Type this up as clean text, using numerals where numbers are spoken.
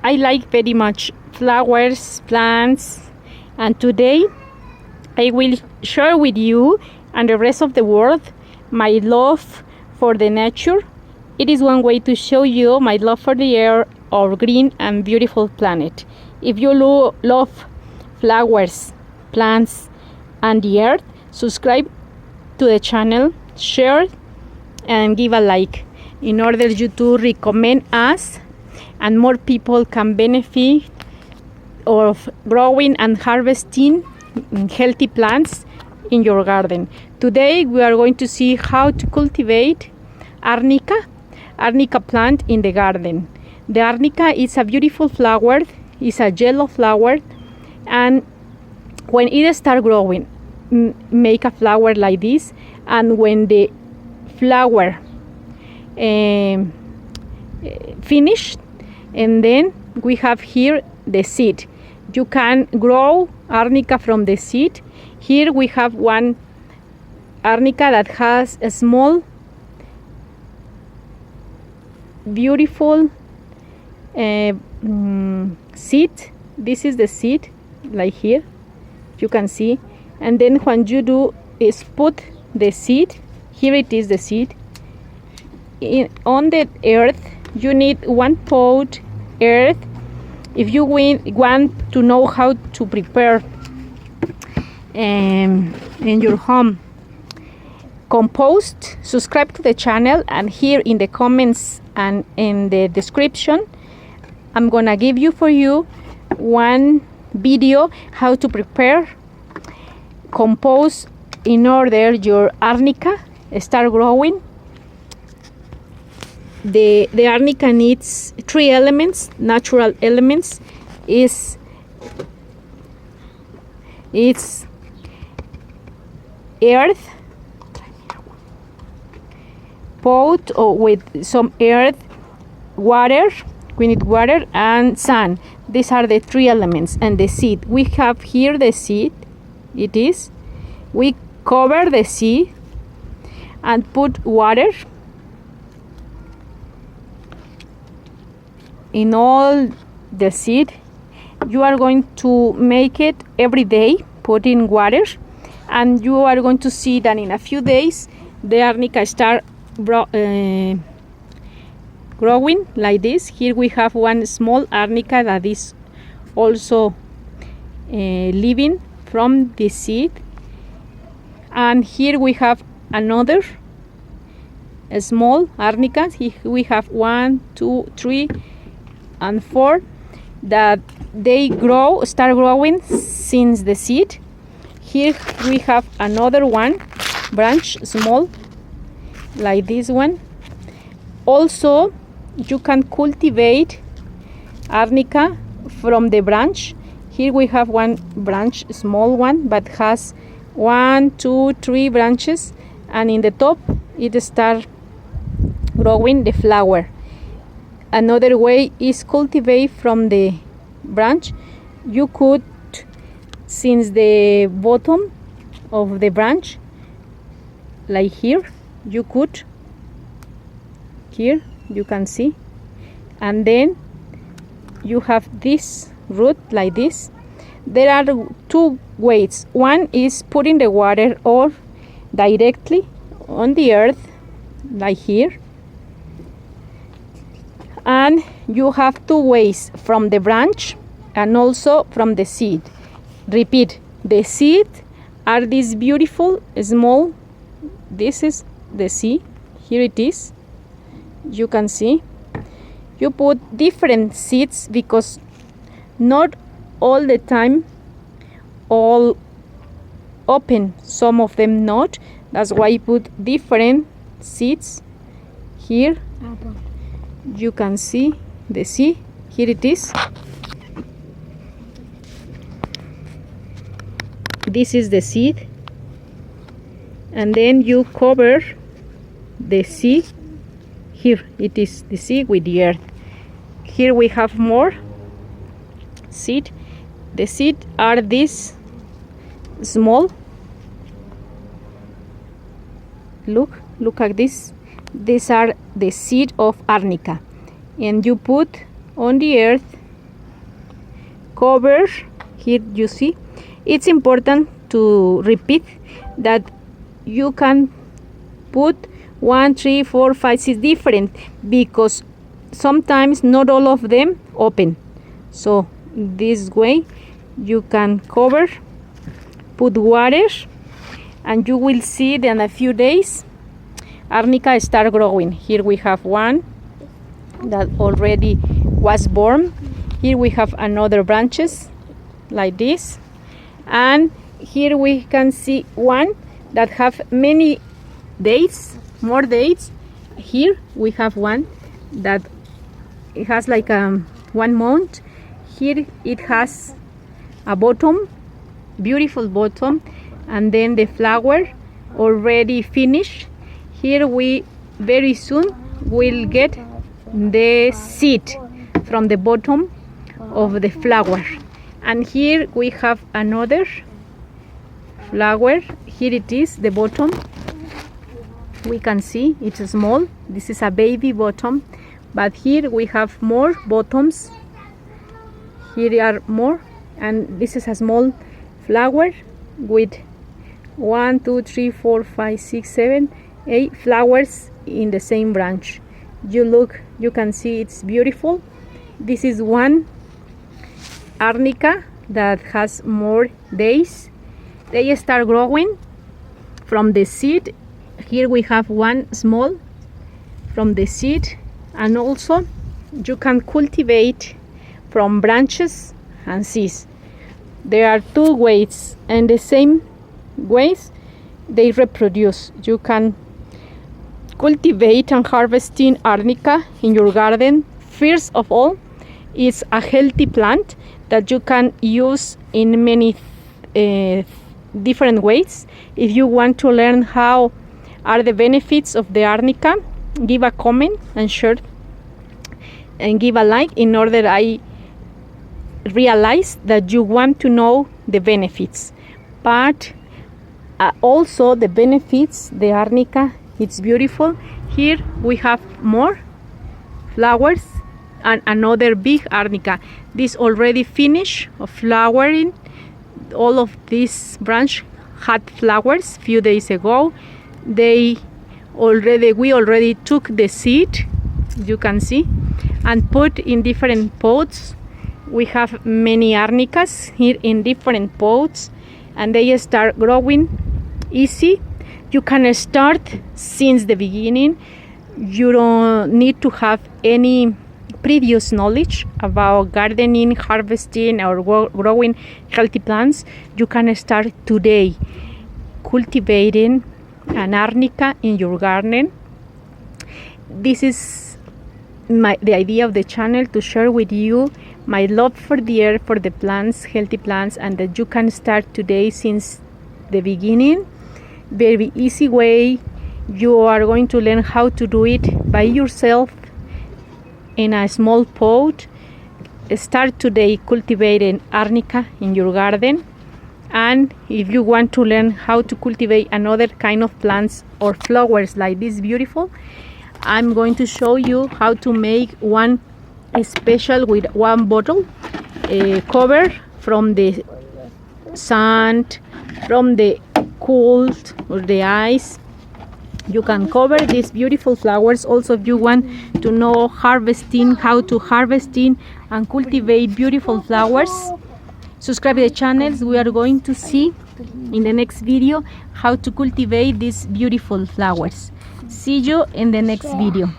I like very much flowers, plants, and today I will share with you and the rest of the world my love for the nature. It is one way to show you my love for the air, our green and beautiful planet. If you love flowers, plants, and the earth, subscribe to the channel, share, and give a like in order you to recommend us and more people can benefit of growing and harvesting healthy plants in your garden. Today we are going to see how to cultivate Arnica plant in the garden. The Arnica is a beautiful flower, it's a yellow flower, and when it starts growing, make a flower like this, and when the flower finished, and then we have here the seed. You can grow Arnica from the seed. Here we have one Arnica that has a small beautiful seed. This is the seed, like here you can see, and then when you do is put the seed, here it is the seed on the earth. You need 1 pot earth. If you want to know how to prepare in your home compost, subscribe to the channel, and here in the comments and in the description I'm gonna give you one video how to prepare compost in order your Arnica start growing. The Arnica needs 3 elements, natural elements. It's earth, pot or with some earth, water, we need water, and sun. These are the 3 elements. And the seed, we have here the seed. We cover the seed and put water in all the seed. You are going to make it every day, put in water, and you are going to see that in a few days the Arnica start growing like this. Here we have one small Arnica that is also living from the seed, and here we have another small Arnica. Here we have 1, 2, 3, and 4 that they start growing since the seed. Here we have another one branch, small, like this one. Also you can cultivate Arnica from the branch. Here we have one branch, small one, but has 1, 2, 3 branches, and in the top it start growing the flower. Another way is cultivate from the branch. You could, since the bottom of the branch, like here, you could, here you can see, and then you have this root like this. There are 2 ways. One is putting the water or directly on the earth, like here. And you have 2 ways, from the branch and also from the seed. Repeat, the seed are these beautiful small, this is the seed, here it is, you can see. You put different seeds because not all the time all open, some of them not. That's why you put different seeds. Here you can see the seed, here it is. This is the seed, and then you cover the seed. Here it is the seed with the earth. Here we have more seed. The seed are this small. Look at this. These are the seed of Arnica, and you put on the earth cover. Here you see, it's important to repeat that you can put 1, 3, 4, 5, 6 different, because sometimes not all of them open. So this way you can cover, put water, and you will see that in a few days Arnica start growing. Here we have one that already was born. Here we have another branches like this, and here we can see one that have many dates, more dates. Here we have one that it has like 1 month. Here it has a bottom, beautiful bottom, and then the flower already finished. Here we very soon will get the seed from the bottom of the flower. And here we have another flower. Here it is, the bottom. We can see it's small. This is a baby bottom, but here we have more bottoms. Here are more, and this is a small flower with 1, 2, 3, 4, 5, 6, 7, 8 flowers in the same branch. You can see it's beautiful. This is one Arnica that has more days. They start growing from the seed. Here we have one small from the seed, and also you can cultivate from branches and seeds. There are 2 ways, and the same ways they reproduce. You can cultivate and harvesting Arnica in your garden. First of all, it's a healthy plant that you can use in many different ways. If you want to learn how are the benefits of the Arnica, give a comment and share and give a like, in order I realize that you want to know the benefits. But also the benefits, the Arnica, it's beautiful. Here we have more flowers and another big Arnica. This already finished of flowering. All of this branch had flowers few days ago. We already took the seed, you can see, and put in different pots. We have many Arnicas here in different pots, and they start growing easy. You can start since the beginning. You don't need to have any previous knowledge about gardening, harvesting, or growing healthy plants. You can start today cultivating an Arnica in your garden. This is the idea of the channel, to share with you my love for the earth, for the plants, healthy plants, and that you can start today since the beginning. Very easy way. You are going to learn how to do it by yourself in a small pot. Start today cultivating Arnica in your garden. And if you want to learn how to cultivate another kind of plants or flowers like this beautiful, I'm going to show you how to make one special with one bottle, cover from the sun, from the cold or the ice. You can cover these beautiful flowers. Also, if you want to know harvesting, how to harvesting and cultivate beautiful flowers, subscribe to the channels. We are going to see in the next video how to cultivate these beautiful flowers. See you in the next video.